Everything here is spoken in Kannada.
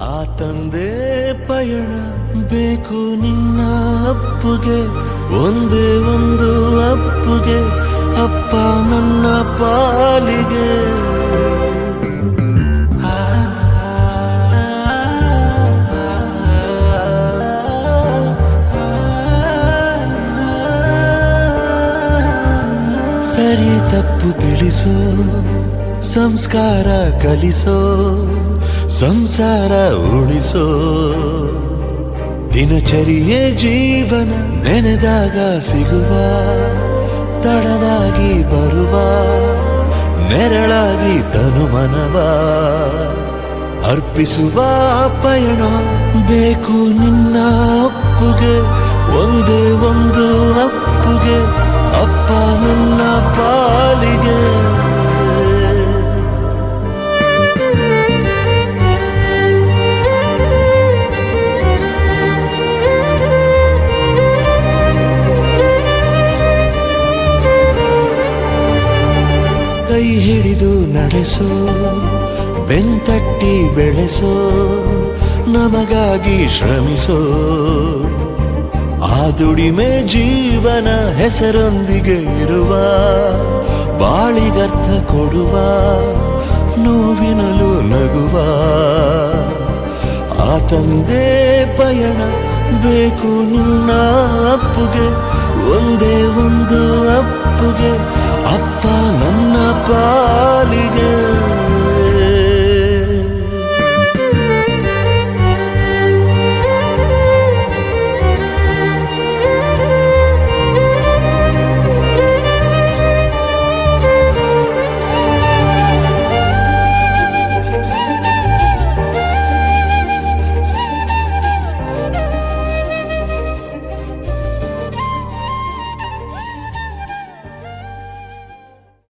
ಆ ತಂದೆ ಪಯಣ ಬೇಕು ನಿನ್ನ ಅಪ್ಪುಗೆ, ಒಂದೇ ಒಂದು ಅಪ್ಪುಗೆ, ಅಪ್ಪ ನನ್ನ ಪಾಲಿಗೆ. ಸರಿ ತಪ್ಪು ತಿಳಿಸೋ, ಸಂಸ್ಕಾರ ಕಲಿಸೋ, ಸಂಸಾರ ಉಳಿಸೋ. ದಿನಚರಿಯೇ ಜೀವನ ನೆನೆದಾಗ ಸಿಗುವ, ತಡವಾಗಿ ಬರುವ ನೆರಳಾಗಿ ತನುಮನವ ಅರ್ಪಿಸುವ ಪಯಣ ಬೇಕು ನಿನ್ನ ಅಪ್ಪುಗೆ, ಒಂದೇ ಒಂದು ಅಪ್ಪುಗೆ, ಅಪ್ಪ ನನ್ನ ಪಾಲಿಗೆ. ಕೈ ಹಿಡಿದು ನಡೆಸೋ, ಬೆಂತಟ್ಟಿ ಬೆಳೆಸೋ, ನಮಗಾಗಿ ಶ್ರಮಿಸೋ. ಆ ದುಡಿಮೆ ಜೀವನ ಹೆಸರೊಂದಿಗೆ ಇರುವ, ಬಾಳಿಗರ್ಥ ಕೊಡುವ, ನೋವಿನಲು ನಗುವ. ಆ ತಂದೆ ಪಯಣ ಬೇಕು ನಿನ್ನ ಅಪ್ಪುಗೆ, ಒಂದೇ ಒಂದು ಅಪ್ಪುಗೆ, ಅಪ್ಪ ನನ್ನ ಪಾಲಿಗೆ.